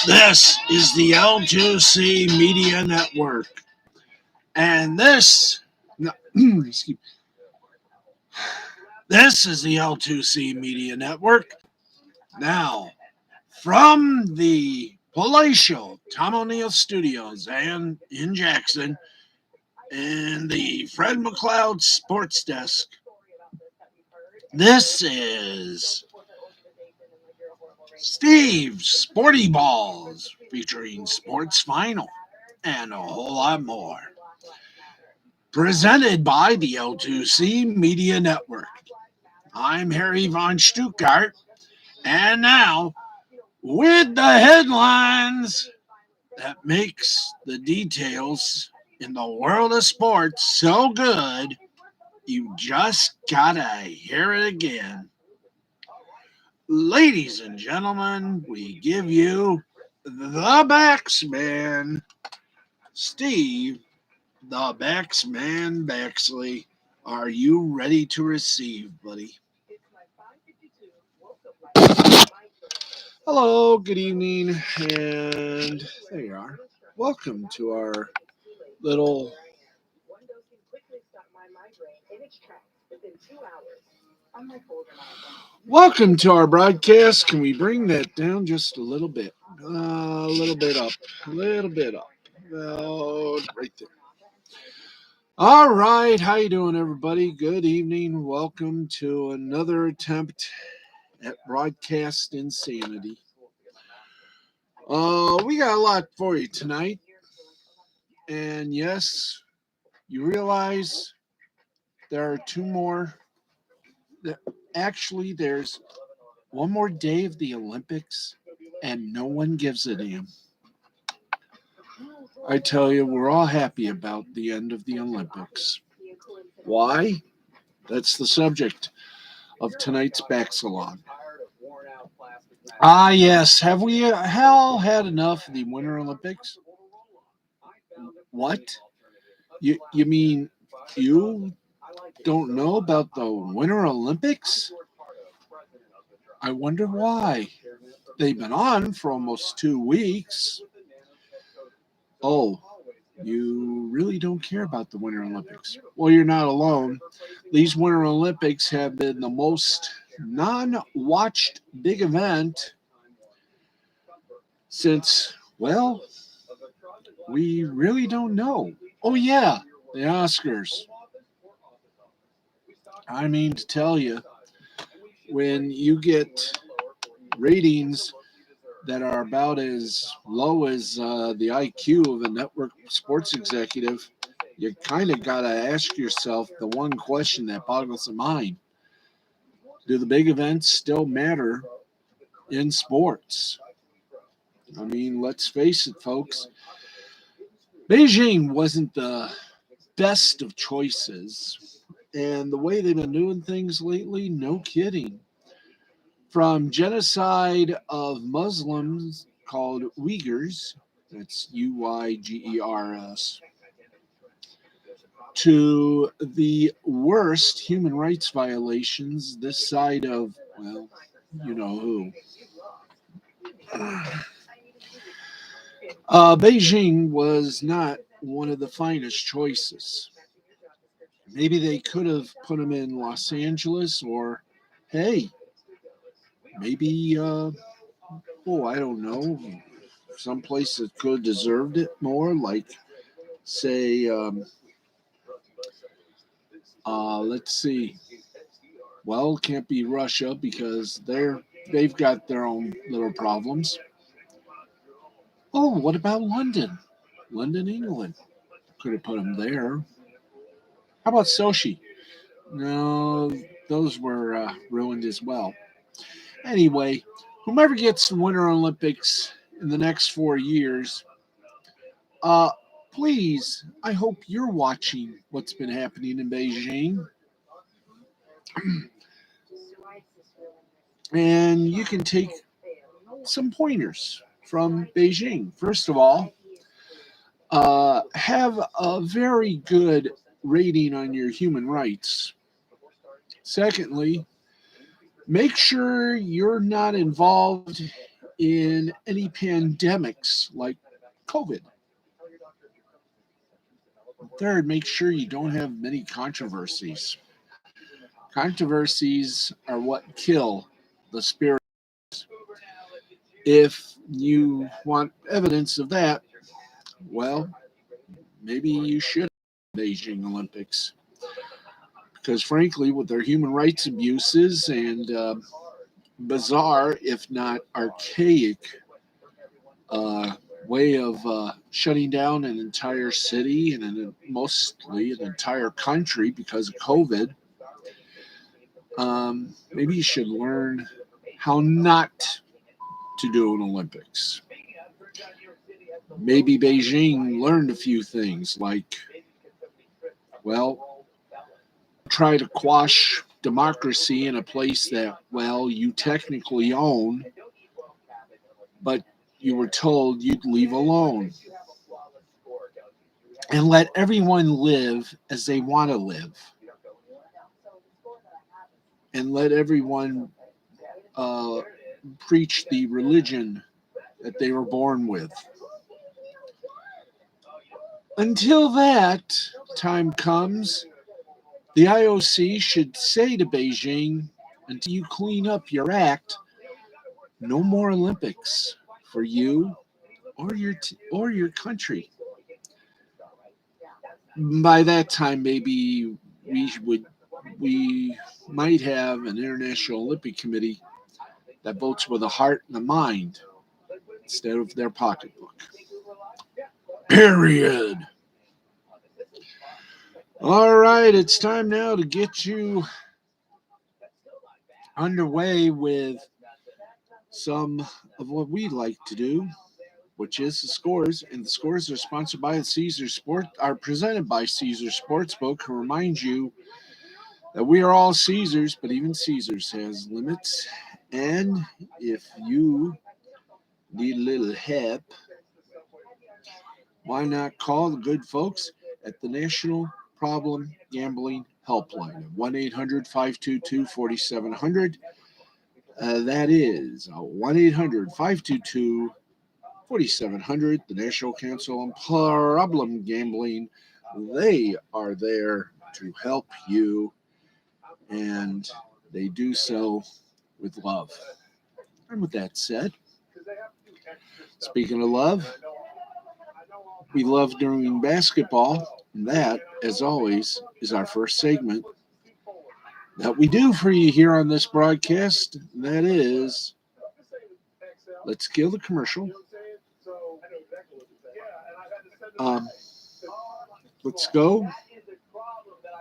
This is the L2C Media Network. And this is the L2C Media Network. Now, from the palatial Tom O'Neill Studios and in Jackson, and the Fred McLeod Sports Desk, this is Steve's Sporty Balls, featuring Sports Final and a whole lot more. Presented by the L2C Media Network. I'm Harry von Stuttgart, and now, with the headlines that makes the details in the world of sports so good, you just gotta hear it again. Ladies and gentlemen, we give you the Baxman, Steve, the Baxman Baxley. Are you ready to receive, buddy? Hello, good evening, and there you are. Welcome to our little Welcome to our broadcast. Can we bring that down just a little bit? A little bit up. A little bit up. Right there. All right. How you doing, everybody? Good evening. Welcome to another attempt at broadcast insanity. We got a lot for you tonight. And yes, you realize there are two more. Actually, there's one more day of the Olympics, and no one gives a damn. I tell you, we're all happy about the end of the Olympics. Why? That's the subject of tonight's back salon. Ah, yes. Have we had enough of the Winter Olympics? What? You mean you don't know about the Winter Olympics? I wonder why. They've been on for almost 2 weeks. Oh, you really don't care about the Winter Olympics. Well, you're not alone. These Winter Olympics have been the most non-watched big event since, well, we really don't know. Oh, yeah, the Oscars. I mean to tell you, when you get ratings that are about as low as the IQ of a network sports executive, you kind of got to ask yourself the one question that boggles the mind. Do the big events still matter in sports? I mean, let's face it, folks. Beijing wasn't the best of choices. And the way they've been doing things lately, no kidding. From genocide of Muslims called Uyghurs, that's Uygers, to the worst human rights violations this side of, well, you know who. Beijing was not one of the finest choices. Maybe they could have put him in Los Angeles, or, hey, maybe, I don't know, someplace that could have deserved it more, like, say, let's see. Well, can't be Russia because they've got their own little problems. Oh, what about London? London, England. Could have put them there. How about Sochi? No, those were ruined as well. Anyway, whomever gets the Winter Olympics in the next 4 years, please, I hope you're watching what's been happening in Beijing. And you can take some pointers from Beijing. First of all, have a very good rating on your human rights. Secondly, make sure you're not involved in any pandemics like COVID. Third, make sure you don't have many controversies. Controversies are what kill the spirit. If you want evidence of that, well, maybe you should have Beijing Olympics. Because frankly, with their human rights abuses and bizarre, if not archaic, way of shutting down an entire city and mostly an entire country because of COVID, maybe you should learn how not to do an Olympics. Maybe Beijing learned a few things like, well, try to quash democracy in a place that, well, you technically own, but you were told you'd leave alone. And let everyone live as they want to live. And let everyone preach the religion that they were born with. Until that time comes, the IOC should say to Beijing, until you clean up your act, no more Olympics for you or your country. By that time, maybe we might have an International Olympic Committee that votes with a heart and a mind instead of their pocketbook. Period. All right, it's time now to get you underway with some of what we like to do, which is the scores. And the scores are sponsored by presented by Caesar Sportsbook, who reminds you that we are all Caesars, but even Caesars has limits. And if you need a little help, why not call the good folks at the National Problem Gambling Helpline at 1-800-522-4700. That is 1-800-522-4700, the National Council on Problem Gambling. They are there to help you, and they do so with love. And with that said, speaking of love, we love doing basketball, and that, as always, is our first segment that we do for you here on this broadcast. That is, let's kill the commercial. Let's go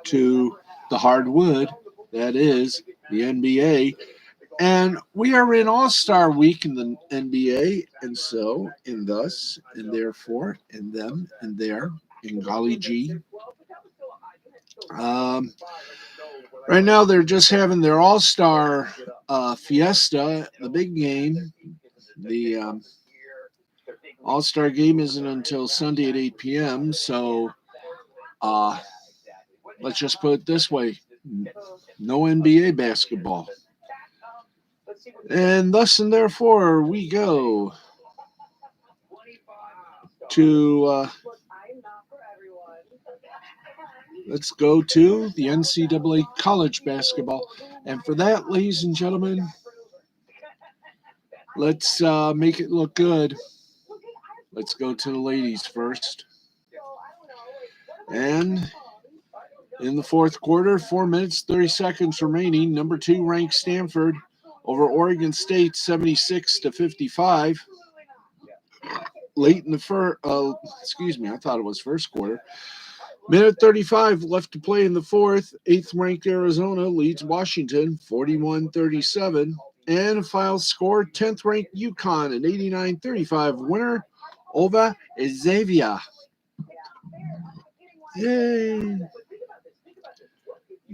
to the hardwood, that is the NBA. And we are in All-Star Week in the NBA, and so, and thus, and therefore, and them, and there, and golly gee. Right now, they're just having their All-Star fiesta, the big game. The All-Star game isn't until Sunday at 8 p.m., so let's just put it this way. No NBA basketball. And thus and therefore, we go to let's go to the NCAA college basketball. And for that, ladies and gentlemen, let's make it look good. Let's go to the ladies first. And in the fourth quarter, 4 minutes, 30 seconds remaining, number 2 ranked Stanford over Oregon State, 76-55. Late in the first, I thought it was first quarter. Minute 35 left to play in the fourth. 8th-ranked Arizona leads Washington, 41-37. And a final score, 10th-ranked UConn, an 89-35 winner over Xavier. Yay!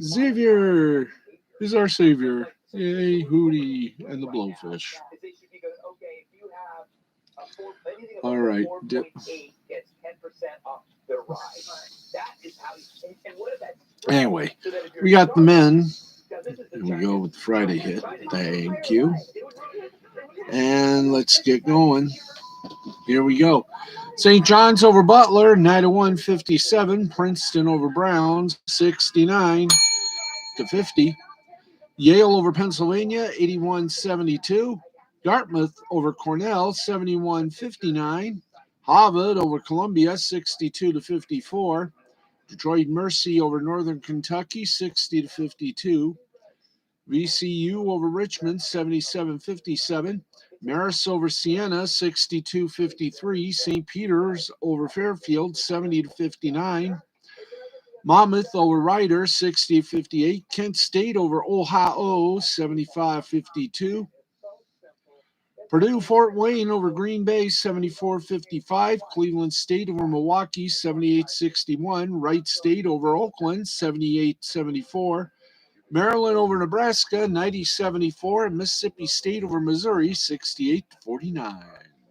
Xavier is our savior. Yay, Hootie and the Blowfish. All right. Anyway, we got the men. And we go with the Friday hit. Thank you. And let's get going. Here we go. St. John's over Butler, 91-57. Princeton over Browns, 69-50. Yale over Pennsylvania, 81-72. Dartmouth over Cornell, 71-59. Harvard over Columbia, 62-54. Detroit Mercy over Northern Kentucky, 60-52. VCU over Richmond, 77-57. Marist over Siena, 62-53. St. Peter's over Fairfield, 70-59. Monmouth over Rider, 60-58. Kent State over Ohio, 75-52. Purdue Fort Wayne over Green Bay, 74-55. Cleveland State over Milwaukee, 78-61. Wright State over Oakland, 78-74. Maryland over Nebraska, 90-74. And Mississippi State over Missouri, 68-49.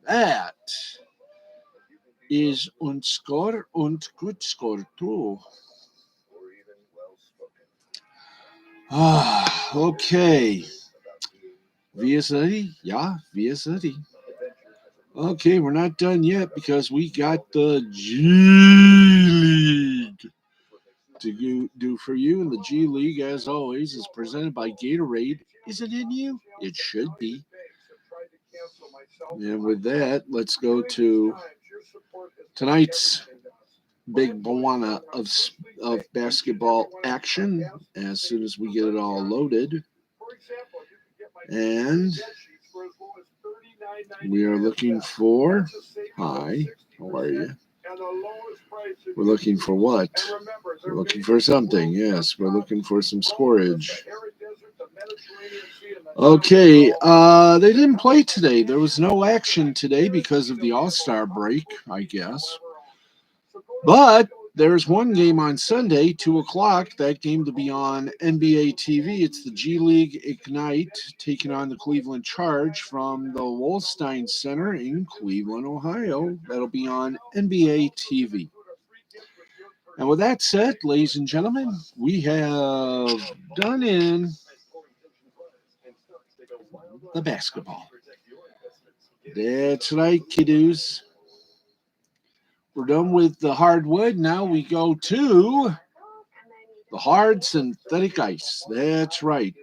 That is Unscore und Good Score too. Okay. Wir sind ready? Ja, wir sind ready. Okay, we're not done yet because we got the G League to do for you. And the G League, as always, is presented by Gatorade. Is it in you? It should be. And with that, let's go to tonight's big Bawana of basketball action as soon as we get it all loaded. And we are looking for, hi, how are you? We're looking for what? We're looking for something, yes. We're looking for some scorage. Okay, they didn't play today. There was no action today because of the All-Star break, I guess. But there's one game on Sunday, 2 o'clock. That game to be on NBA TV. It's the G League Ignite taking on the Cleveland Charge from the Wolstein Center in Cleveland, Ohio. That'll be on NBA TV. And with that said, ladies and gentlemen, we have done in the basketball. That's right, kiddos. We're done with the hardwood. Now we go to the hard synthetic ice. That's right.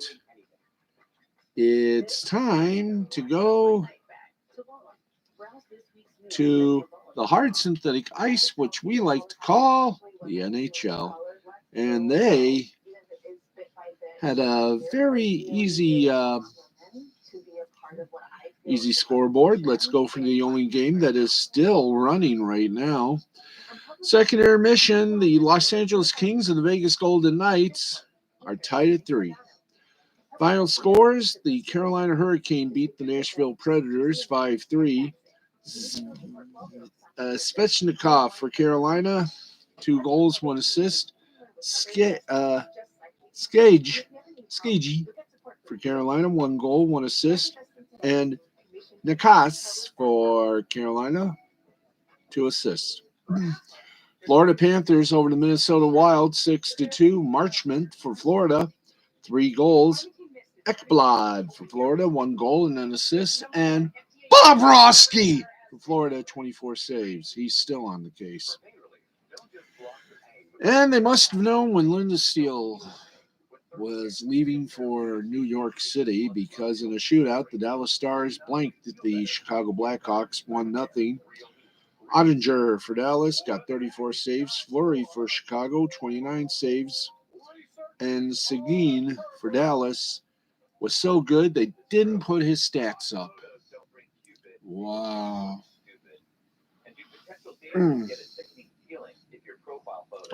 It's time to go to the hard synthetic ice, which we like to call the NHL. And they had a very easy scoreboard. Let's go for the only game that is still running right now. Second intermission, the Los Angeles Kings and the Vegas Golden Knights are tied at 3. Final scores, the Carolina Hurricane beat the Nashville Predators 5-3. Svechnikov for Carolina, 2 goals, 1 assist. Skagey for Carolina, 1 goal, 1 assist. And Ncaa for Carolina, 2 assists. Florida Panthers over the Minnesota Wild, 6-2. Marchment for Florida, 3 goals. Ekblad for Florida, 1 goal and an assist. And Bobrovsky for Florida, 24 saves. He's still on the case. And they must have known when Linda Steele was leaving for New York City because in a shootout, the Dallas Stars blanked the Chicago Blackhawks 1-0. Ottinger for Dallas got 34 saves. Fleury for Chicago, 29 saves. And Seguin for Dallas was so good they didn't put his stats up. Wow.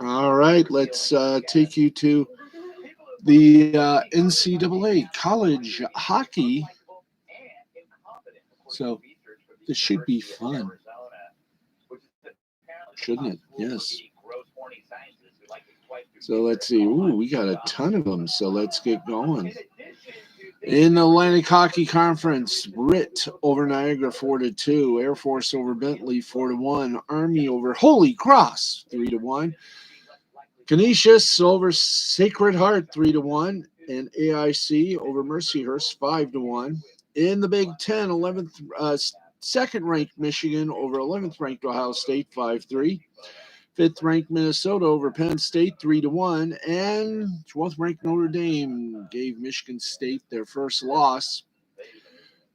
All right, let's take you to the NCAA college hockey. So this should be fun. Shouldn't it? Yes. So let's see. Ooh, we got a ton of them. So let's get going. In the Atlantic Hockey Conference, Britt over Niagara 4-2. Air Force over Bentley 4-1. Army over Holy Cross 3-1. Canisius over Sacred Heart 3-1. And AIC over Mercyhurst 5-1. In the Big Ten, 11th, second-ranked Michigan over 11th-ranked Ohio State 5-3. Fifth-ranked Minnesota over Penn State 3-1, and 12th-ranked Notre Dame gave Michigan State their first loss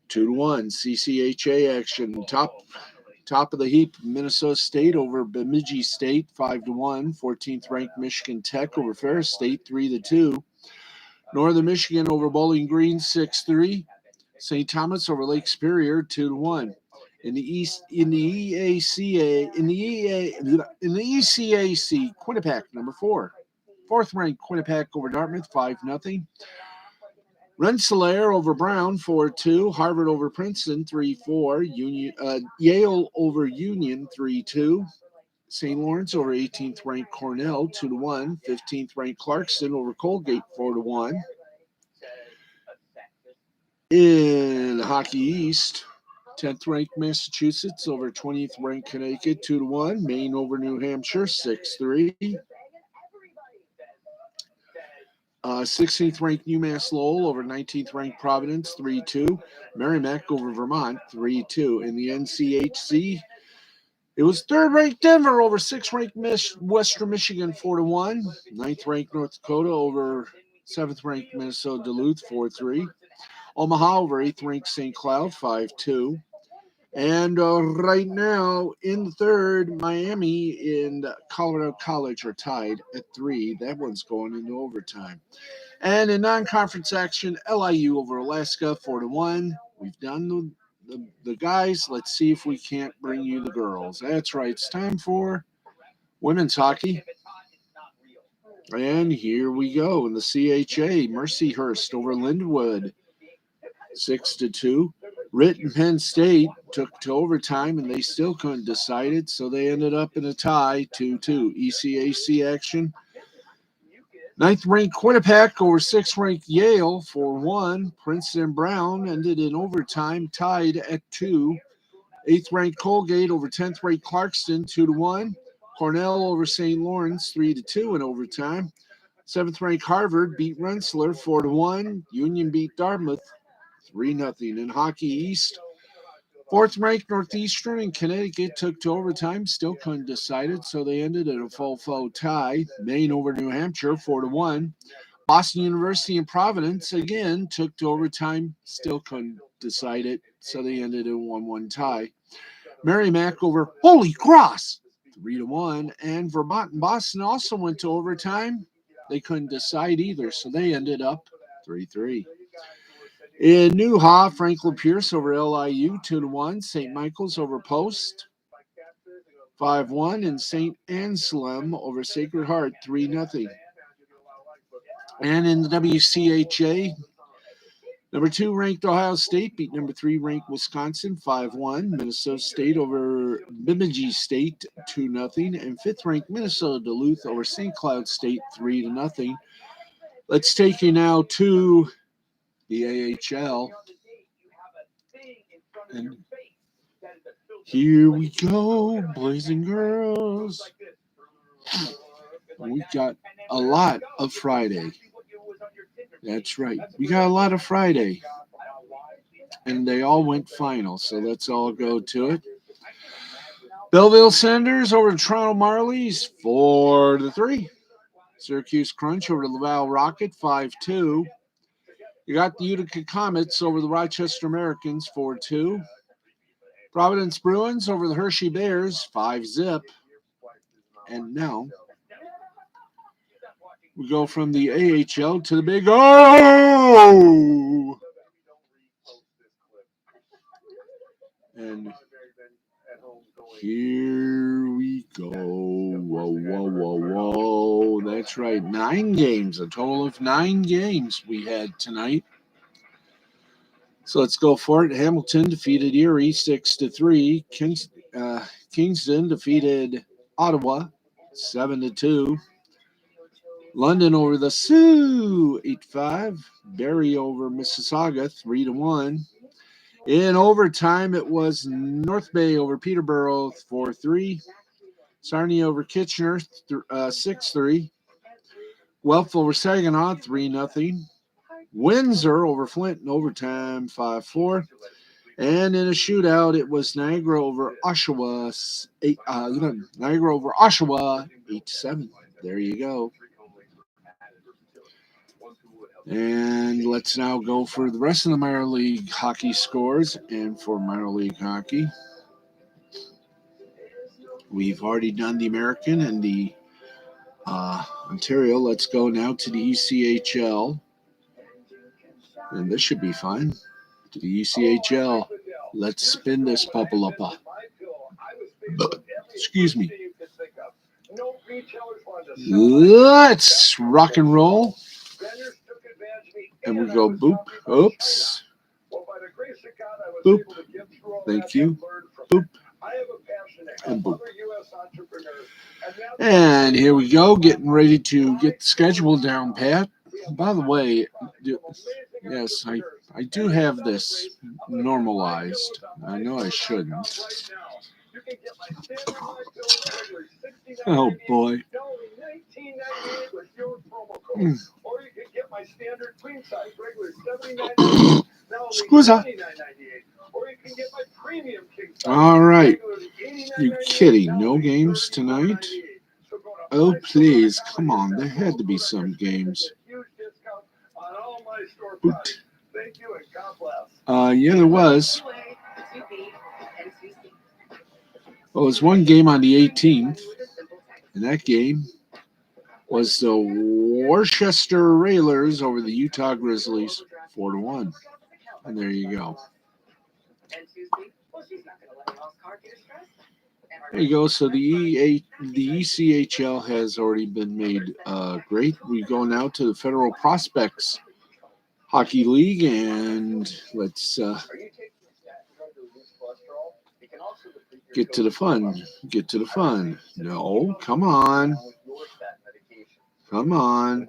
2-1. CCHA action. Top of the heap, Minnesota State over Bemidji State 5-1. 14th-ranked Michigan Tech over Ferris State 3-2. Northern Michigan over Bowling Green 6-3. St. Thomas over Lake Superior 2-1. In the ECAC, Quinnipiac number 4. Fourth-ranked Quinnipiac over Dartmouth 5-0. Rensselaer over Brown 4-2. Harvard over Princeton 3-4. Yale over Union 3-2. St. Lawrence over 18th-ranked Cornell 2-1. 15th-ranked Clarkston over Colgate 4-1. In Hockey East, 10th-ranked Massachusetts over 20th-ranked Connecticut 2-1. Maine over New Hampshire 6-3. 16th-ranked UMass Lowell over 19th-ranked Providence 3-2. Merrimack over Vermont 3-2. In the NCHC, it was third-ranked Denver over 6th-ranked Western Michigan 4-1. 9th-ranked North Dakota over 7th-ranked Minnesota Duluth 4-3. Omaha over 8th-ranked St. Cloud 5-2. And right now, in the third, Miami and Colorado College are tied at 3. That one's going into overtime. And in non-conference action, LIU over Alaska 4-1. We've done the guys. Let's see if we can't bring you the girls. That's right. It's time for women's hockey. And here we go. In the CHA, Mercyhurst over Linwood 6-2. Ritt and Penn State took to overtime, and they still couldn't decide it, so they ended up in a tie, 2-2. ECAC action. 9th-ranked Quinnipiac over 6th-ranked Yale 4-1. Princeton and Brown ended in overtime, tied at 2. 8th-ranked Colgate over 10th-ranked Clarkston 2-1. Cornell over St. Lawrence 3-2 in overtime. 7th-ranked Harvard beat Rensselaer 4-1. Union beat Dartmouth 3-0. In Hockey East, 4th-ranked Northeastern and Connecticut took to overtime, still couldn't decide it, so they ended in a full tie. Maine over New Hampshire 4-1. Boston University and Providence again took to overtime, still couldn't decide it, so they ended in a 1-1 tie. Merrimack over Holy Cross 3-1, and Vermont and Boston also went to overtime. They couldn't decide either, so they ended up 3-3. In Ncaa, Franklin Pierce over LIU 2-1. St. Michael's over Post 5-1. And St. Anselm over Sacred Heart 3-0. And in the WCHA, number 2 ranked Ohio State beat number 3 ranked Wisconsin 5-1. Minnesota State over Bemidji State 2-0. And 5th ranked Minnesota Duluth over St. Cloud State 3-0. Let's take you now to the AHL. And here we go, boys and girls. We got a lot of Friday. That's right. We got a lot of Friday. And they all went final, so let's all go to it. Belleville Senators over the Toronto Marlies 4-3. Syracuse Crunch over the Laval Rocket 5-2. You got the Utica Comets over the Rochester Americans 4-2. Providence Bruins over the Hershey Bears 5-0. And now we go from the AHL to the Big O. And here we go. Whoa. That's right. 9 games. A total of 9 games we had tonight. So let's go for it. Hamilton defeated Erie 6-3. Kingston defeated Ottawa 7-2. London over the Sioux 8-5. Barrie over Mississauga 3-1. In overtime, it was North Bay over Peterborough 4-3. Sarnia over Kitchener 6-3. Guelph over Saginaw 3-0. Windsor over Flint in overtime, 5-4. And in a shootout, it was Niagara over Oshawa, 8-7. There you go. And let's now go for the rest of the minor league hockey scores. And for minor league hockey, we've already done the American and the Ontario. Let's go now to the ECHL. And this should be fine. To the ECHL. Let's spin this puppy up. Excuse me. Let's rock and roll. And we go boop. Oops. Boop. Thank you. Boop. And boop. And here we go, getting ready to get the schedule down, Pat. By the way, yes, I do have this normalized. I know I shouldn't. Oh, boy. Scusa. All right. You kidding? No games tonight? Oh, please. Come on. There had to be some games. Yeah, there was. Well, there's one game on the 18th, and that game was the Worcester Railers over the Utah Grizzlies, 4-1. And there you go. There you go. So the ECHL has already been made great. We go now to the Federal Prospects Hockey League, and let's get to the fun. Get to the fun. No, come on. Come on.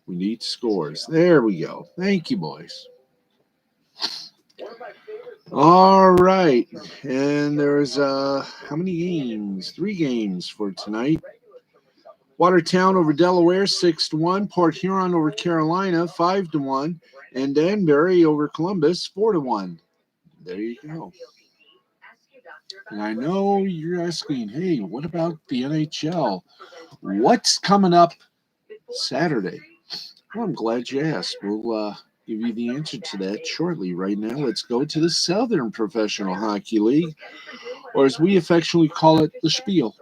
We need scores. There we go. Thank you, boys. All right. And there's how many games? 3 games for tonight. Watertown over Delaware, 6-1. Port Huron over Carolina, 5-1. And Danbury over Columbus, 4-1. There you go. And I know you're asking, hey, what about the NHL? What's coming up Saturday? Well, I'm glad you asked. We'll give you the answer to that shortly. Right now, let's go to the Southern Professional Hockey League, or as we affectionately call it, the Spiel.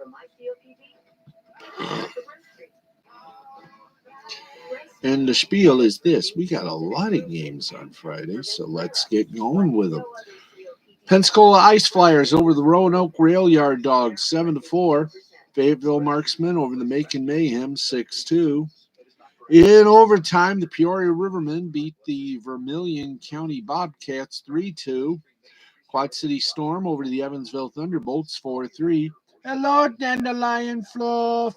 And the Spiel is this. We got a lot of games on Friday, so let's get going with them. Pensacola Ice Flyers over the Roanoke Rail Yard Dogs, 7-4. Fayetteville Marksmen over the Macon Mayhem, 6-2. In overtime, the Peoria Rivermen beat the Vermilion County Bobcats 3-2. Quad City Storm over the Evansville Thunderbolts 4-3. Hello, Dandelion Fluff.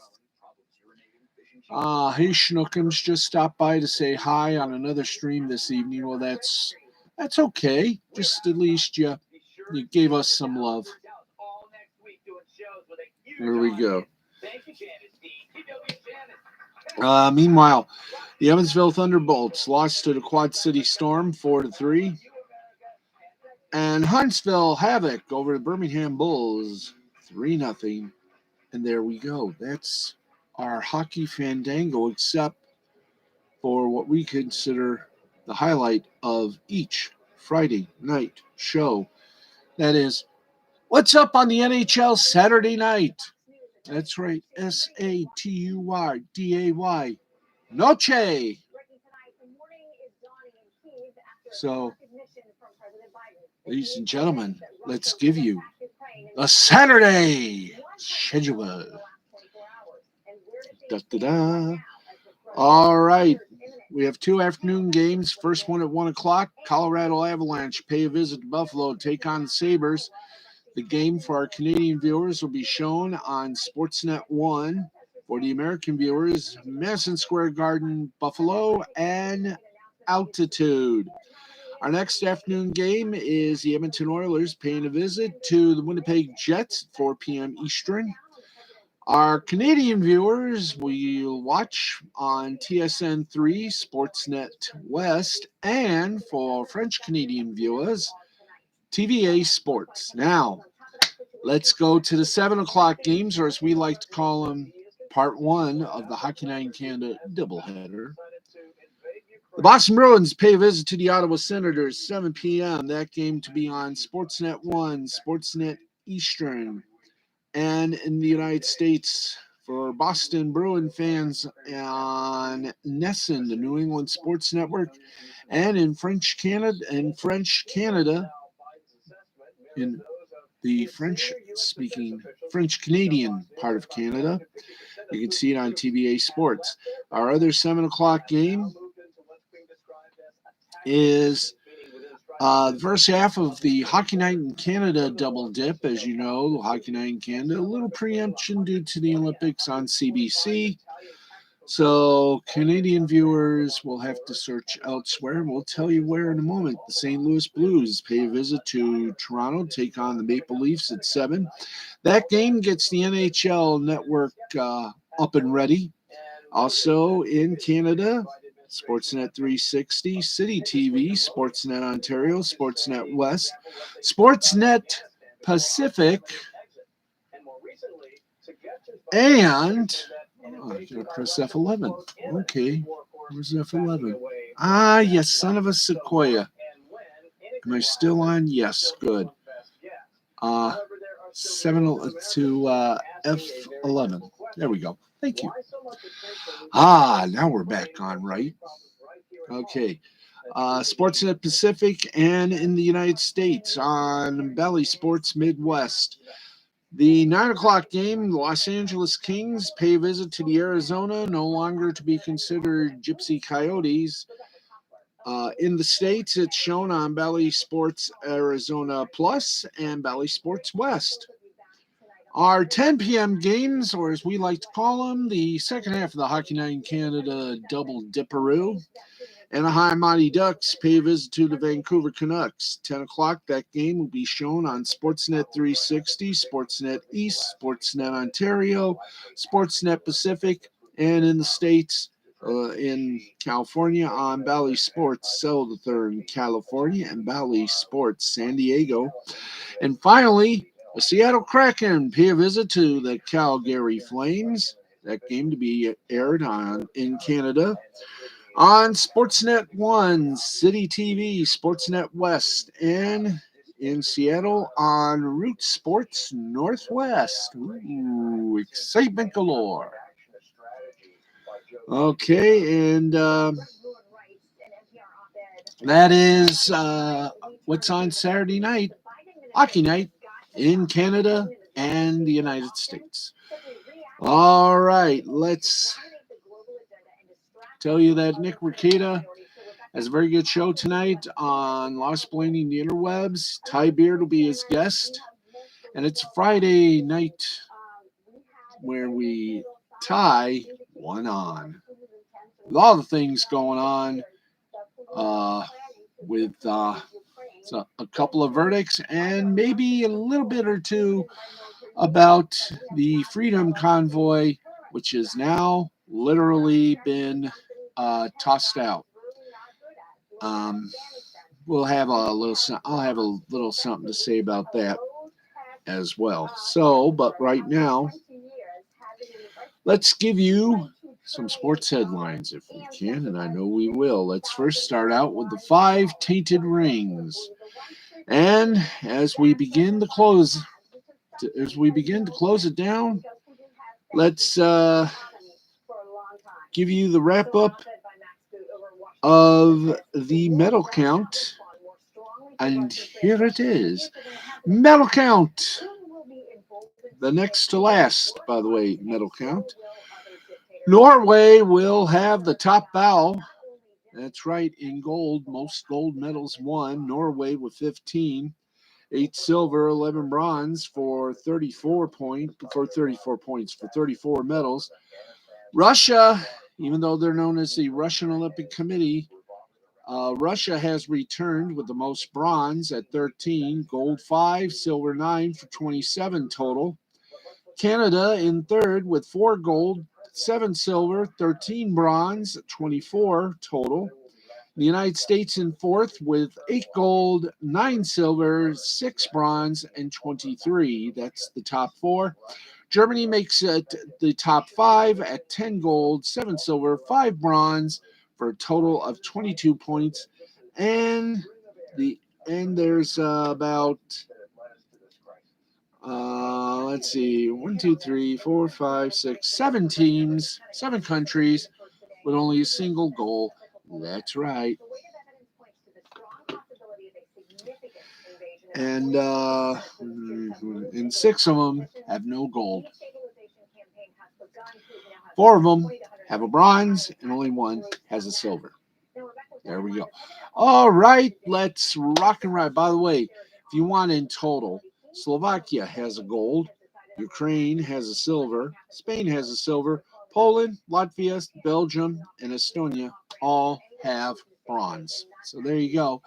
Hey, Schnookums, just stopped by to say hi on another stream this evening. Well, that's okay. Just at least you gave us some love. There we go. Meanwhile, the Evansville Thunderbolts lost to the Quad City Storm 4-3. And Huntsville Havoc over the Birmingham Bulls 3-0. And there we go. That's our hockey fandango, except for what we consider the highlight of each Friday night show. That is, what's up on the NHL Saturday night? That's right, Saturday. Noche. So, ladies and gentlemen, let's give you a Saturday schedule. Da-da-da. All right. We have 2 afternoon games. First one at 1 o'clock. Colorado Avalanche pay a visit to Buffalo to take on the Sabres. The game for our Canadian viewers will be shown on Sportsnet 1. For the American viewers, Madison Square Garden, Buffalo, and Altitude. Our next afternoon game is the Edmonton Oilers paying a visit to the Winnipeg Jets at 4 p.m. Eastern. Our Canadian viewers will watch on TSN3 Sportsnet West, and for French Canadian viewers, TVA Sports. Now, let's go to the 7 o'clock games, or as we like to call them, part one of the Hockey Night in Canada doubleheader. The Boston Bruins pay a visit to the Ottawa Senators, 7 p.m. That game to be on Sportsnet 1, Sportsnet Eastern, and in the United States for Boston Bruin fans on NESN, the New England Sports Network, and in French Canada, in the French-speaking French Canadian part of Canada. You can see it on TVA Sports. Our other 7 o'clock game is the first half of the Hockey Night in Canada double dip. As you know, Hockey Night in Canada, a little preemption due to the Olympics on CBC. So Canadian viewers will have to search elsewhere. We'll tell you where in a moment. The St. Louis Blues pay a visit to Toronto, take on the Maple Leafs at 7. That game gets the NHL network up and ready. Also in Canada, Sportsnet 360, City TV, Sportsnet Ontario, Sportsnet West, Sportsnet Pacific, and I gotta press F11. Okay, where's F11? Ah, yes, son of a sequoia. Am I still on? Yes, good. 7 to F11. There we go. Thank you. Now we're back on, right? Okay. Sportsnet Pacific and in the United States on Bally Sports Midwest. The 9 o'clock game, the Los Angeles Kings pay a visit to the Arizona, no longer to be considered Gypsy Coyotes. In the States, it's shown on Bally Sports Arizona Plus and Bally Sports West. Our 10 p.m. games, or as we like to call them, the second half of the Hockey Night in Canada double dipperoo. Anaheim Mighty Ducks pay a visit to the Vancouver Canucks. 10 o'clock, that game will be shown on Sportsnet 360, Sportsnet East, Sportsnet Ontario, Sportsnet Pacific, and in the States, in California on Bally Sports Southern in California and Bally Sports San Diego. And finally, the Seattle Kraken pay a visit to the Calgary Flames. That game to be aired in Canada on Sportsnet 1, City TV, Sportsnet West, and in Seattle on Root Sports Northwest. Ooh, excitement galore. Okay, and that is what's on Saturday night, Hockey Night in Canada and the United States. All right, let's tell you that Nick Ricada has a very good show tonight on Lost Blaming the Interwebs. Ty Beard will be his guest. And it's Friday night where we tie one on. With all the things going on with a couple of verdicts and maybe a little bit or two about the Freedom Convoy, which has now literally been tossed out. We'll have I'll have a little something to say about that as well. So, but right now, let's give you some sports headlines if we can, and I know we will. Let's first start out with the 5 tainted rings. And as we begin to close it down, let's give you the wrap up of the medal count. And here it is. Medal count. The next to last, by the way, medal count. Norway will have the top bow. That's right, in gold. Most gold medals won. Norway with 15. 8 silver, 11 bronze for 34 points, for 34 medals. Russia, even though they're known as the Russian Olympic Committee, Russia has returned with the most bronze at 13, gold 5, silver 9 for 27 total. Canada in third with 4 gold, 7 silver, 13 bronze, 24 total. The United States in fourth with 8 gold, 9 silver, 6 bronze, and 23. That's the top 4. Germany makes it the top 5 at 10 gold, 7 silver, 5 bronze for a total of 22 points. And there's about let's see, 1, 2, 3, 4, 5, 6, 7 teams, 7 countries with only a single goal. That's right. And 6 of them have no gold. 4 of them have a bronze, and only 1 has a silver. There we go. All right, let's rock and ride. By the way, if you want in total, Slovakia has a gold, Ukraine has a silver, Spain has a silver, Poland, Latvia, Belgium, and Estonia all have bronze. So there you go.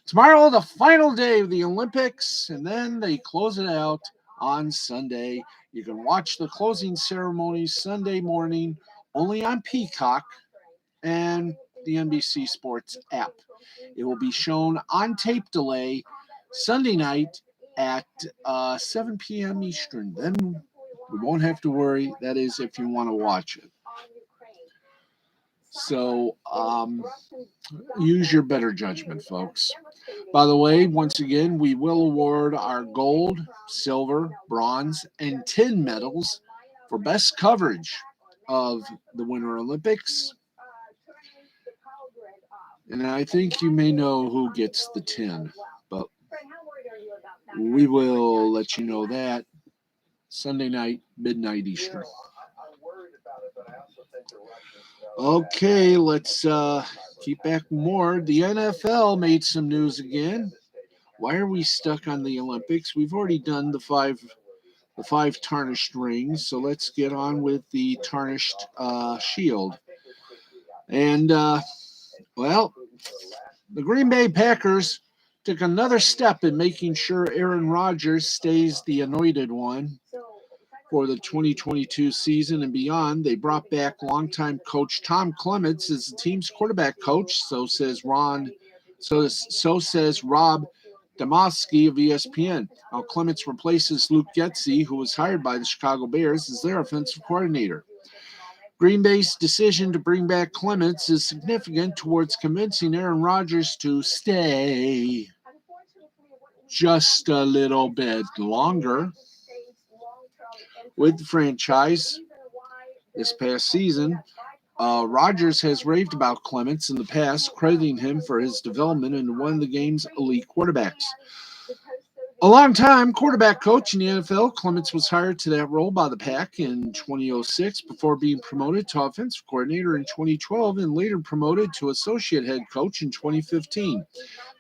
Tomorrow, the final day of the Olympics, and then they close it out on Sunday. You can watch the closing ceremony Sunday morning only on Peacock and the NBC Sports app. It will be shown on tape delay Sunday night at 7 p.m. Eastern. Then we won't have to worry. That is if you want to watch it. So use your better judgment, folks. By the way, once again, we will award our gold, silver, bronze, and tin medals for best coverage of the Winter Olympics. And I think you may know who gets the tin, but we will let you know that Sunday night, midnight Eastern. Okay, let's keep back more. The NFL made some news again. Why are we stuck on the Olympics? We've already done the five tarnished rings, so let's get on with the tarnished shield. And well, the Green Bay Packers took another step in making sure Aaron Rodgers stays the anointed one for the 2022 season and beyond. They brought back longtime coach Tom Clements as the team's quarterback coach. So says Rob Demoski of ESPN. Now Clements replaces Luke Getsy, who was hired by the Chicago Bears as their offensive coordinator. Green Bay's decision to bring back Clements is significant towards convincing Aaron Rodgers to stay just a little bit longer with the franchise this past season. Rodgers has raved about Clements in the past, crediting him for his development into one of the game's elite quarterbacks. A long-time quarterback coach in the NFL, Clements was hired to that role by the Pack in 2006 before being promoted to offensive coordinator in 2012 and later promoted to associate head coach in 2015.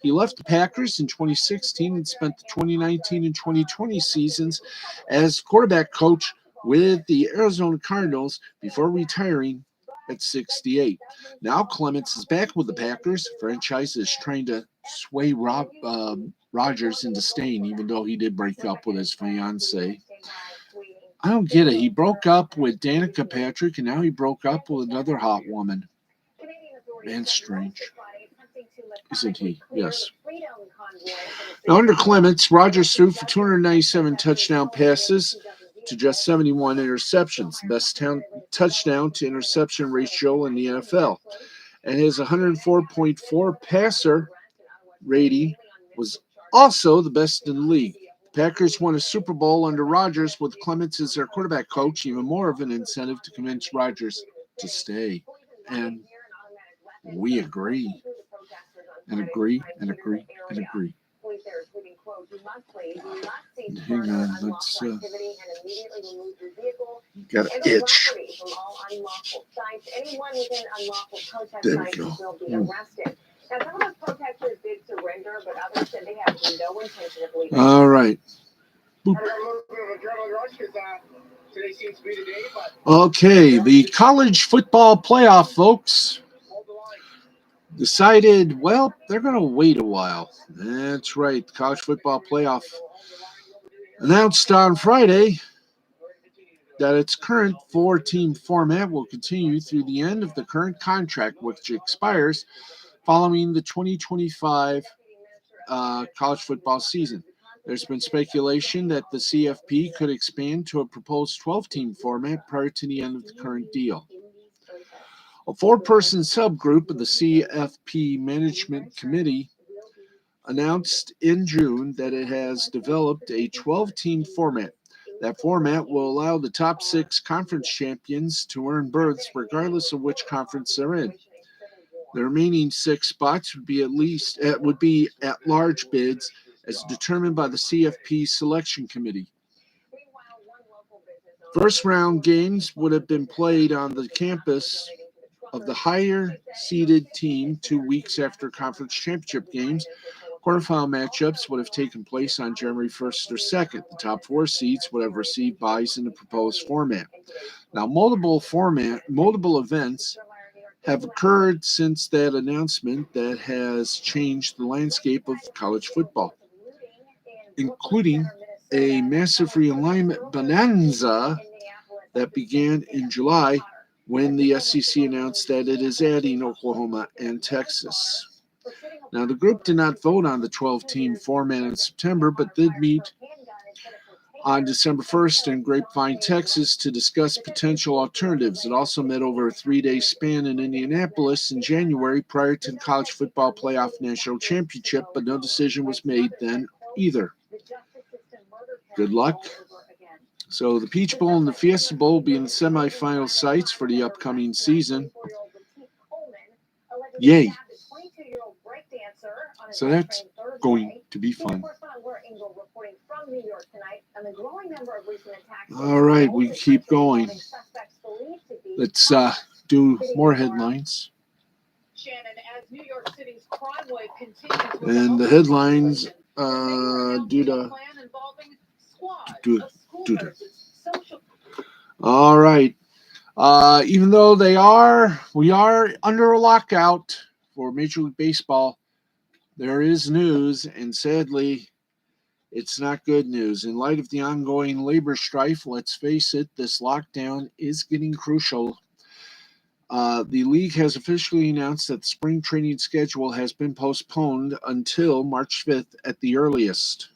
He left the Packers in 2016 and spent the 2019 and 2020 seasons as quarterback coach with the Arizona Cardinals before retiring at 68. Now Clements is back with the Packers. The franchise is trying to sway Rodgers into staying, even though he did break up with his fiancée. I don't get it. He broke up with Danica Patrick, and now he broke up with another hot woman. Man, strange. Isn't he? Yes. Now, under Clements, Rodgers threw for 297 touchdown passes to just 71 interceptions, the best touchdown to interception ratio in the NFL. And his 104.4 passer rating was also the best in the league. The Packers won a Super Bowl under Rodgers with Clements as their quarterback coach, even more of an incentive to convince Rodgers to stay. And we agree. And agree, and agree, and agree. Hang on, let's got an itch. There we go. All right. Boop. Okay, the college football playoff, folks, decided, well, they're going to wait a while. That's right. The college football playoff announced on Friday that its current four-team format will continue through the end of the current contract, which expires following the 2025 college football season. There's been speculation that the CFP could expand to a proposed 12-team format prior to the end of the current deal. A four-person subgroup of the CFP Management Committee announced in June that it has developed a 12-team format. That format will allow the top six conference champions to earn berths regardless of which conference they're in. The remaining six spots would be at large bids as determined by the CFP selection committee. First round games would have been played on the campus of the higher seeded team 2 weeks after conference championship games. Quarterfinal matchups would have taken place on January 1st or 2nd. The top four seeds would have received byes in the proposed format. Now, multiple events have occurred since that announcement that has changed the landscape of college football, including a massive realignment bonanza that began in July when the SEC announced that it is adding Oklahoma and Texas. Now, the group did not vote on the 12-team format in September, but did meet on December 1st in Grapevine, Texas, to discuss potential alternatives. It also met over a 3-day span in Indianapolis in January prior to the College Football Playoff National Championship, but no decision was made then either. Good luck. So the Peach Bowl and the Fiesta Bowl will be in the semifinal sites for the upcoming season. Yay. So that's going to be fun. All right, we keep going. Let's do more headlines. And the headlines All right. Even though we are under a lockout for Major League Baseball, there is news, and sadly, it's not good news. In light of the ongoing labor strife, let's face it, this lockdown is getting crucial. The league has officially announced that the spring training schedule has been postponed until March 5th at the earliest.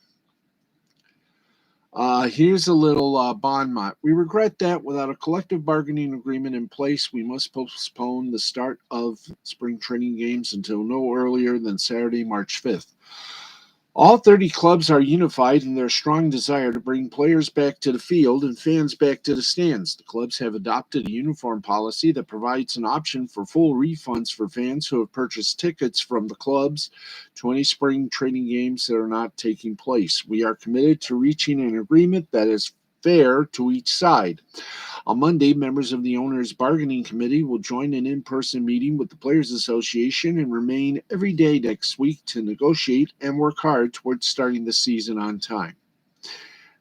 Here's a little bon mot. We regret that without a collective bargaining agreement in place, we must postpone the start of spring training games until no earlier than Saturday, March 5th. All 30 clubs are unified in their strong desire to bring players back to the field and fans back to the stands. The clubs have adopted a uniform policy that provides an option for full refunds for fans who have purchased tickets from the clubs to any spring training games that are not taking place. We are committed to reaching an agreement that is fair to each side. On Monday, members of the owners' bargaining committee will join an in-person meeting with the Players Association and remain every day next week to negotiate and work hard towards starting the season on time.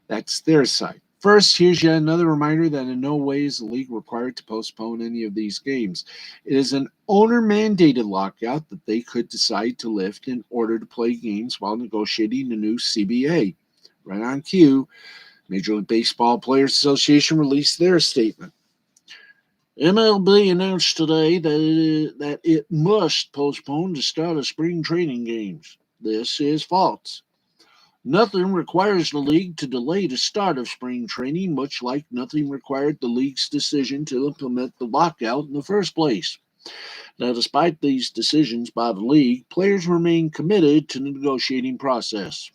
That's their side. First, here's yet another reminder that in no way is the league required to postpone any of these games. It is an owner-mandated lockout that they could decide to lift in order to play games while negotiating the new CBA. Right on cue, Major League Baseball Players Association released their statement. MLB announced today that it must postpone the start of spring training games. This is false. Nothing requires the league to delay the start of spring training, much like nothing required the league's decision to implement the lockout in the first place. Now, despite these decisions by the league, players remain committed to the negotiating process.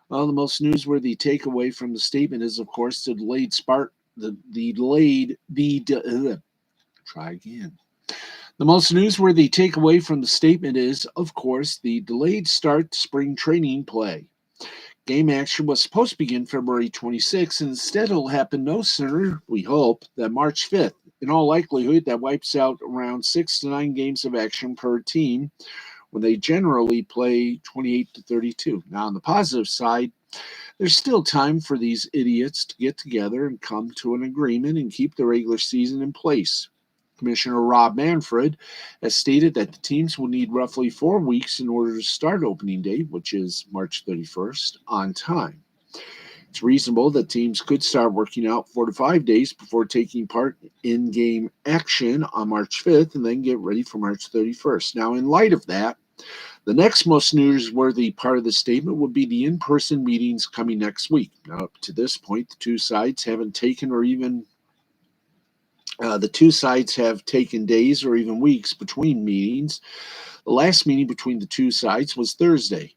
Well, the most newsworthy takeaway from the statement is, of course, the delayed start. The most newsworthy takeaway from the statement is, of course, the delayed start to spring training play. Game action was supposed to begin February 26th, and instead it'll happen no sooner, we hope, than March 5th. In all likelihood, that wipes out around 6 to 9 games of action per team, when they generally play 28 to 32. Now, on the positive side, there's still time for these idiots to get together and come to an agreement and keep the regular season in place. Commissioner Rob Manfred has stated that the teams will need roughly 4 weeks in order to start opening day, which is March 31st, on time. It's reasonable that teams could start working out 4 to 5 days before taking part in game action on March 5th and then get ready for March 31st. Now, in light of that, the next most newsworthy part of the statement would be the in-person meetings coming next week. Now, up to this point, the two sides have taken days or even weeks between meetings. The last meeting between the two sides was Thursday,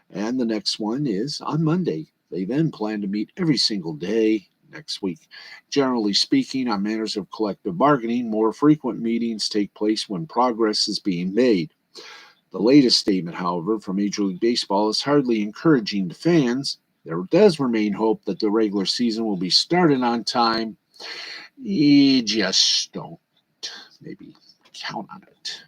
and the next one is on Monday. They then plan to meet every single day next week. Generally speaking, on matters of collective bargaining, more frequent meetings take place when progress is being made. The latest statement, however, from Major League Baseball is hardly encouraging to fans. There does remain hope that the regular season will be started on time. You just don't maybe count on it.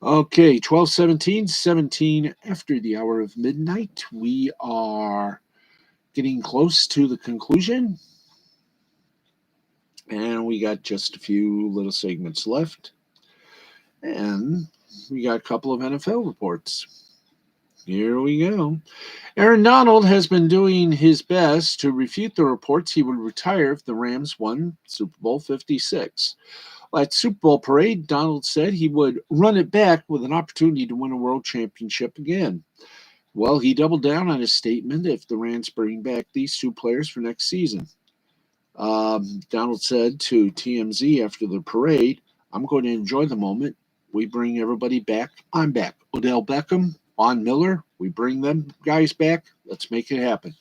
Okay, 12:17, 17 after the hour of midnight. We are getting close to the conclusion. And we got just a few little segments left. And we got a couple of NFL reports. Here we go. Aaron Donald has been doing his best to refute the reports he would retire if the Rams won Super Bowl 56. At Super Bowl parade, Donald said he would run it back with an opportunity to win a world championship again. Well, he doubled down on his statement if the Rams bring back these two players for next season. Donald said to TMZ after the parade, "I'm going to enjoy the moment. We bring everybody back. I'm back. Odell Beckham, Von Miller, we bring them guys back. Let's make it happen."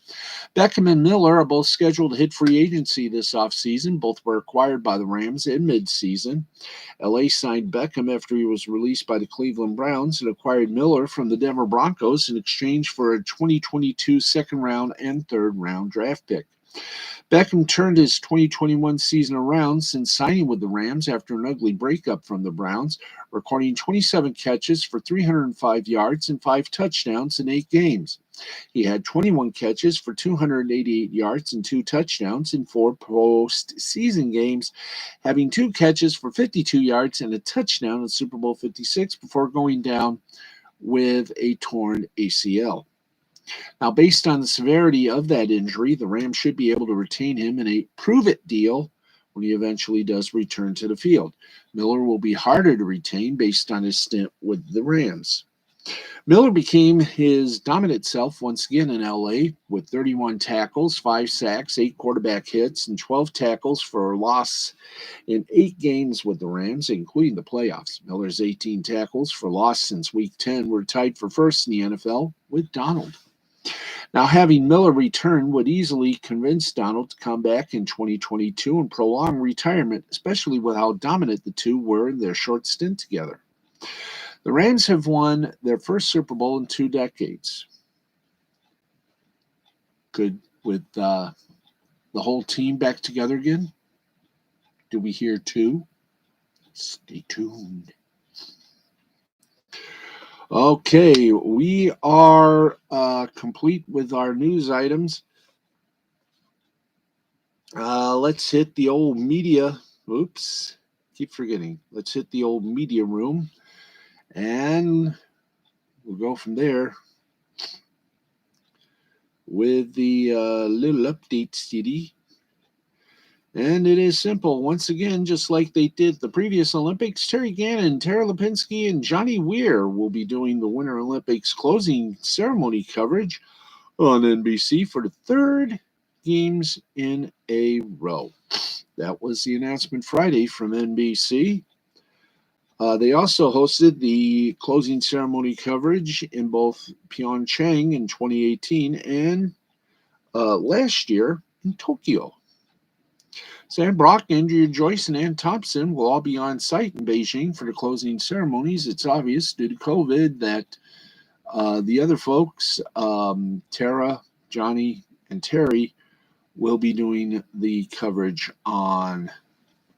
Beckham and Miller are both scheduled to hit free agency this offseason. Both were acquired by the Rams in midseason. LA signed Beckham after he was released by the Cleveland Browns and acquired Miller from the Denver Broncos in exchange for a 2022 second-round and third-round draft pick. Beckham turned his 2021 season around since signing with the Rams after an ugly breakup from the Browns, recording 27 catches for 305 yards and 5 touchdowns in 8 games. He had 21 catches for 288 yards and 2 touchdowns in 4 postseason games, having 2 catches for 52 yards and a touchdown in Super Bowl 56 before going down with a torn ACL. Now, based on the severity of that injury, the Rams should be able to retain him in a prove-it deal when he eventually does return to the field. Miller will be harder to retain based on his stint with the Rams. Miller became his dominant self once again in LA with 31 tackles, 5 sacks, 8 quarterback hits, and 12 tackles for loss in 8 games with the Rams, including the playoffs. Miller's 18 tackles for loss since Week 10 were tied for first in the NFL with Donald. Now, having Miller return would easily convince Donald to come back in 2022 and prolong retirement, especially with how dominant the two were in their short stint together. The Rams have won their first Super Bowl in 2 decades. Good with the whole team back together again? Do we hear 2? Stay tuned. Okay, we are complete with our news items. Let's hit the old media. Oops, keep forgetting. Let's hit the old media room, and we'll go from there with the little update city. And it is simple. Once again, just like they did the previous Olympics, Terry Gannon, Tara Lipinski, and Johnny Weir will be doing the Winter Olympics closing ceremony coverage on NBC for the 3rd games in a row. That was the announcement Friday from NBC. They also hosted the closing ceremony coverage in both Pyeongchang in 2018 and last year in Tokyo. Sam Brock, Andrea Joyce, and Ann Thompson will all be on site in Beijing for the closing ceremonies. It's obvious due to COVID that the other folks, Tara, Johnny, and Terry, will be doing the coverage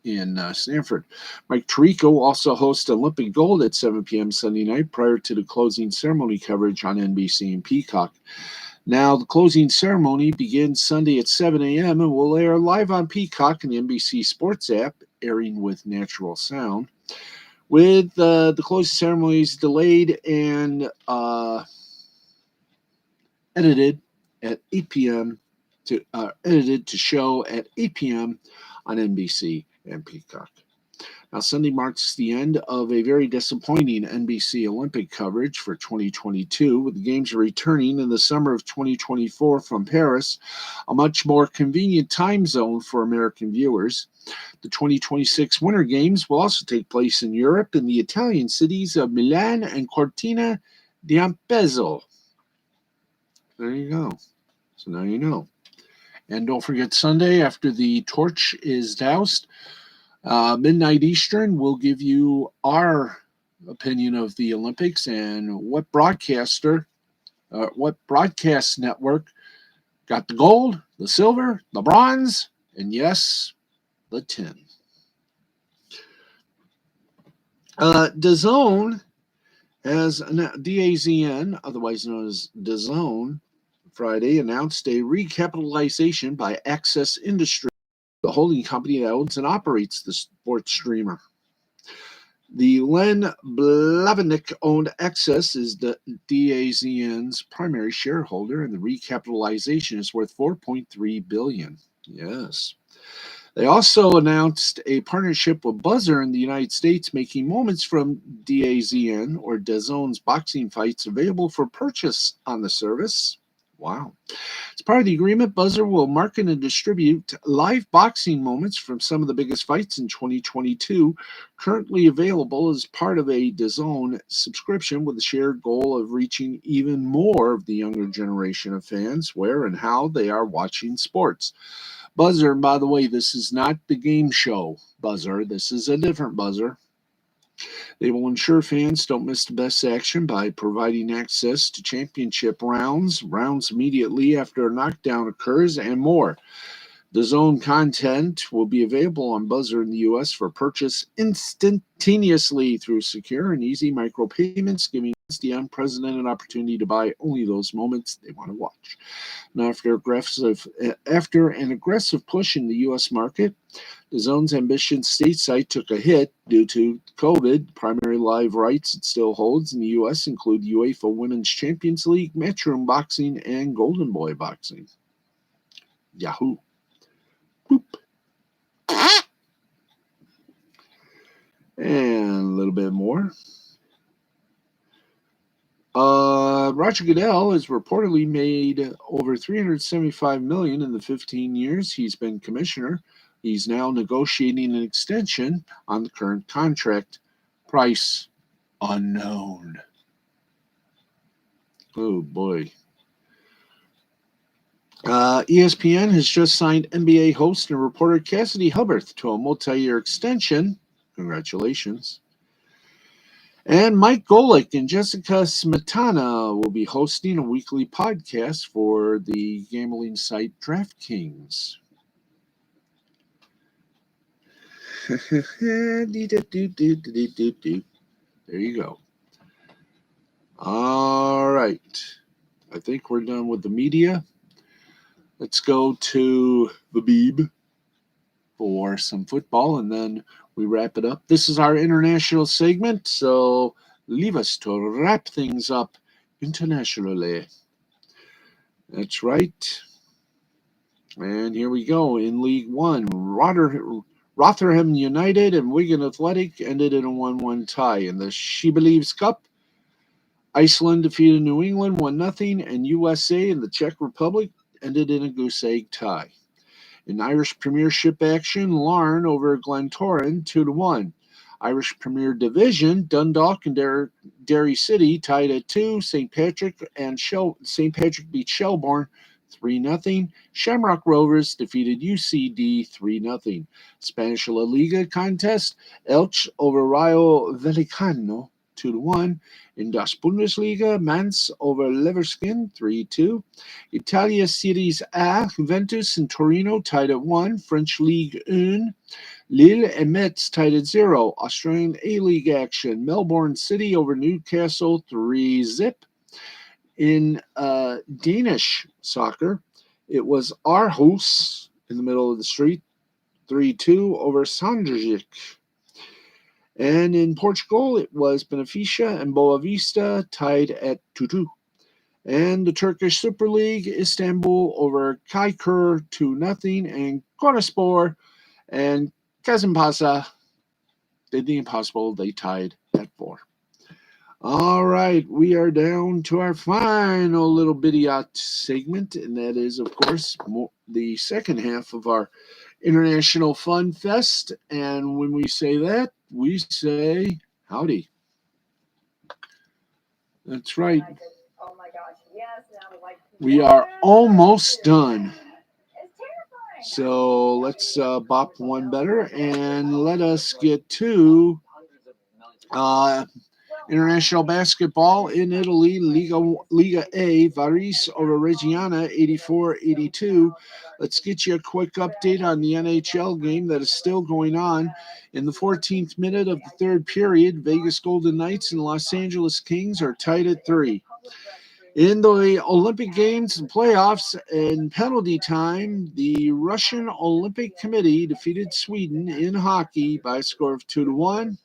in Stanford. Mike Tirico also hosts Olympic Gold at 7 p.m. Sunday night prior to the closing ceremony coverage on NBC and Peacock. Now, the closing ceremony begins Sunday at 7 a.m. and will air live on Peacock and the NBC Sports app, airing with natural sound. With the closing ceremonies delayed and edited at 8 p.m. edited to show at 8 p.m. on NBC and Peacock. Now, Sunday marks the end of a very disappointing NBC Olympic coverage for 2022, with the Games returning in the summer of 2024 from Paris, a much more convenient time zone for American viewers. The 2026 Winter Games will also take place in Europe in the Italian cities of Milan and Cortina d'Ampezzo. There you go. So now you know. And don't forget, Sunday, after the torch is doused, midnight Eastern, we'll give you our opinion of the Olympics and what broadcast network got the gold, the silver, the bronze, and yes, the tin. DAZN, DAZN, otherwise known as DAZN, Friday announced a recapitalization by Access Industries, the holding company that owns and operates the sports streamer. The Len Blavatnik-owned Access is the DAZN's primary shareholder, and the recapitalization is worth $4.3 billion. Yes. They also announced a partnership with Buzzer in the United States, making moments from DAZN or DAZN's boxing fights available for purchase on the service. Wow. As part of the agreement, Buzzer will market and distribute live boxing moments from some of the biggest fights in 2022, currently available as part of a DAZN subscription, with the shared goal of reaching even more of the younger generation of fans where and how they are watching sports. Buzzer, and by the way, this is not the game show Buzzer. This is a different Buzzer. They will ensure fans don't miss the best action by providing access to championship rounds immediately after a knockdown occurs, and more. DAZN content will be available on Buzzer in the U.S. for purchase instantaneously through secure and easy micropayments, giving us the unprecedented opportunity to buy only those moments they want to watch. Now, after an aggressive push in the U.S. market, DAZN's ambitious stateside took a hit due to COVID. Primary live rights it still holds in the U.S. include UEFA Women's Champions League, Matchroom Boxing, and Golden Boy Boxing. Yahoo! Boop. And a little bit more. Roger Goodell has reportedly made over $375 million in the 15 years he's been commissioner. He's now negotiating an extension on the current contract. Price unknown. Oh boy. ESPN has just signed NBA host and reporter Cassidy Hubbarth to a multi-year extension. Congratulations. And Mike Golick and Jessica Smetana will be hosting a weekly podcast for the gambling site DraftKings. There you go. All right. I think we're done with the media. Let's go to the Beeb for some football, and then we wrap it up. This is our international segment, so leave us to wrap things up internationally. That's right. And here we go. In League One, Rotherham United and Wigan Athletic ended in a 1-1 tie. In the She Believes Cup, Iceland defeated New England 1-0, and USA and the Czech Republic ended in a goose egg tie. In Irish Premiership action, Larne over Glentoran 2-1. Irish Premier Division, Dundalk and Derry City tied at 2. St. Patrick beat Shelbourne 3-0. Shamrock Rovers defeated UCD 3-0. Spanish La Liga contest, Elche over Rayo Vallecano 2-1. In Das Bundesliga, Mainz over Leverkusen 3-2. Italia Series A, Juventus and Torino tied at 1. French Ligue 1, Lille and Metz tied at 0. Australian A-League action, Melbourne City over Newcastle 3-0. In Danish soccer, it was Aarhus in the middle of the street 3-2 over Sanderjik. And in Portugal, it was Benfica and Boa Vista tied at 2-2. And the Turkish Super League, Istanbul over Kaikur 2-0, and Konaspor and Kazimpasa did the impossible. They tied at 4. All right, we are down to our final little bidiot segment, and that is, of course, the second half of our International Fun Fest. And when we say that, we say howdy. That's right. We are almost done. So let's bop one better and let us get to international basketball in Italy, Liga A, Varese over Reggiana, 84-82. Let's get you a quick update on the Nhl game that is still going on. In the 14th minute of the third period, Vegas Golden Knights and Los Angeles Kings are tied at 3. In the Olympic Games and playoffs in penalty time, the Russian Olympic Committee defeated Sweden in hockey by a score of 2-1.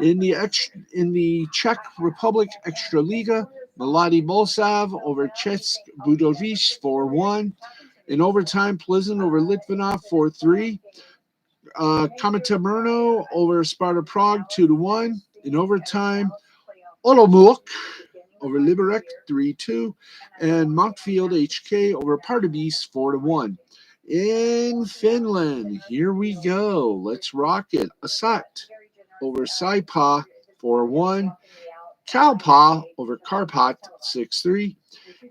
In the Czech Republic Extraliga, Mladi Boleslav over Česk Budějovice 4-1. In overtime, Plzeň over Litvinov 4-3. Kometa Brno over Sparta Prague 2-1. In overtime, Olomouc over Liberec 3-2, and Montfield HK over Pardubice 4-1. In Finland, here we go. Let's rock it. Asat over Saipa 4-1. Kalpa over Karpat 6-3.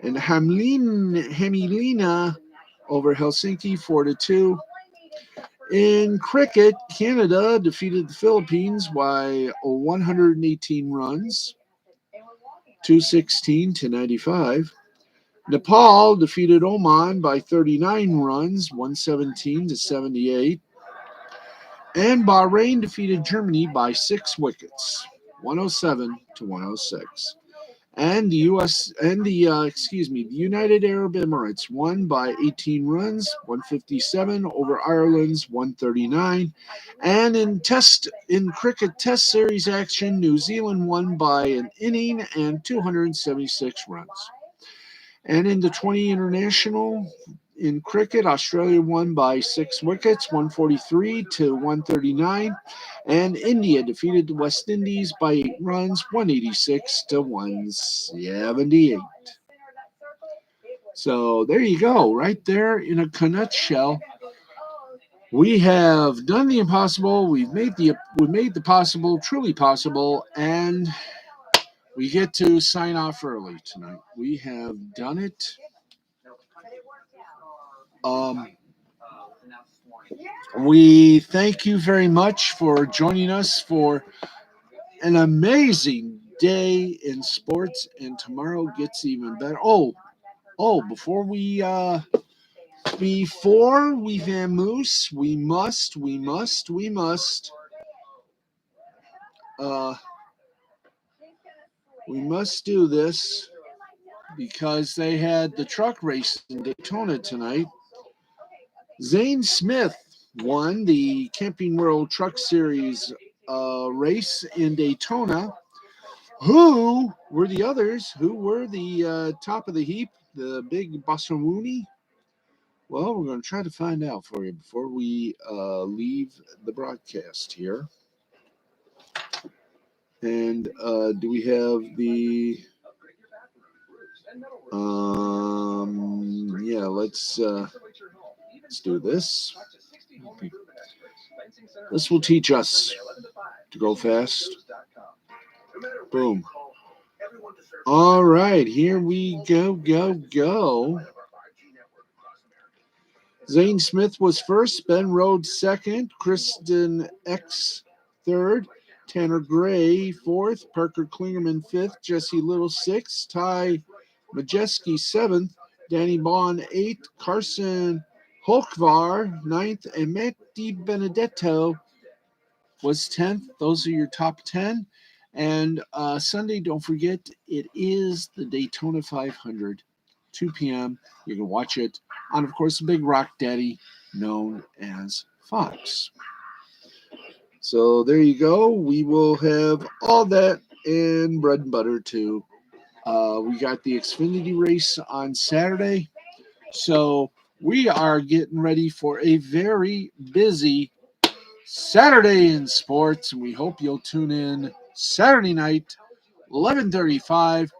And Hamilina over Helsinki 4-2. In cricket, Canada defeated the Philippines by 118 runs, 216 to 95. Nepal defeated Oman by 39 runs, 117 to 78. And Bahrain defeated Germany by 6 wickets, 107 to 106. And the the United Arab Emirates won by 18 runs, 157 over Ireland's 139. And in cricket test series action, New Zealand won by an inning and 276 runs. And in the 20 international in cricket, Australia won by 6 wickets, 143 to 139. And India defeated the West Indies by 8 runs, 186 to 178. So there you go, right there in a nutshell. We have done the impossible. We made the possible truly possible, and we get to sign off early tonight. We have done it. We thank you very much for joining us for an amazing day in sports, and tomorrow gets even better. Before we vamoose, we must do this because they had the truck race in Daytona tonight. Zane Smith won the Camping World Truck Series race in Daytona. Who were the others? Who were the top of the heap? The big Bassamuni? Well, we're going to try to find out for you before we leave the broadcast here. And do we have the... yeah, let's do this. This will teach us to go fast. Boom. All right, here we go. Zane Smith was first, Ben Rhodes second, Kristen X third, Tanner Gray fourth, Parker Klingerman fifth, Jesse Little sixth, Ty Majeski seventh, Danny Bond eighth, Carson Holkvar ninth, and Matt DiBenedetto was 10th. Those are your top 10. And Sunday, don't forget, it is the Daytona 500, 2 p.m. You can watch it on, of course, the Big Rock Daddy known as Fox. So there you go. We will have all that and bread and butter too We got the Xfinity race on Saturday. So we are getting ready for a very busy Saturday in sports, and we hope you'll tune in Saturday night, 11:35,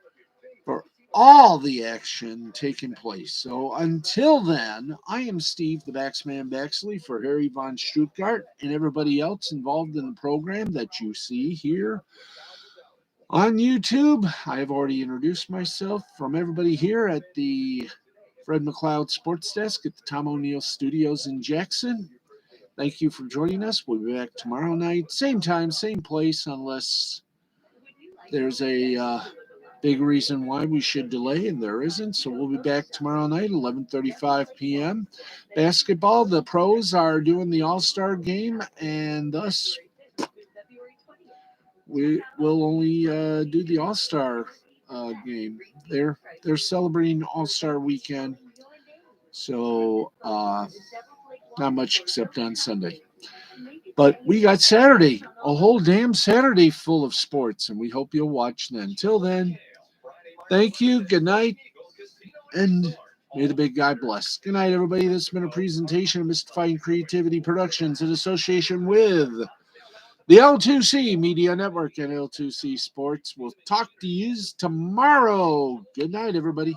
for all the action taking place. So until then, I am Steve the Baxman Baxley for Harry Von Stuttgart and everybody else involved in the program that you see here on YouTube. I have already introduced myself. From everybody here at the Fred McLeod Sports Desk at the Tom O'Neill Studios in Jackson, thank you for joining us. We'll be back tomorrow night, same time, same place, unless there's a big reason why we should delay, and there isn't. So we'll be back tomorrow night, 11:35 p.m. Basketball, the pros are doing the All-Star game, and thus we will only do the All-Star game. They're celebrating All-Star weekend, so not much except on Sunday. But we got Saturday, a whole damn Saturday full of sports, and we hope you'll watch then. Till then, thank you, good night, and may the big guy bless. Good night, everybody. This has been a presentation of Mystifying Creativity Productions in association with the L2C Media Network and L2C Sports. We'll talk to you tomorrow. Good night, everybody.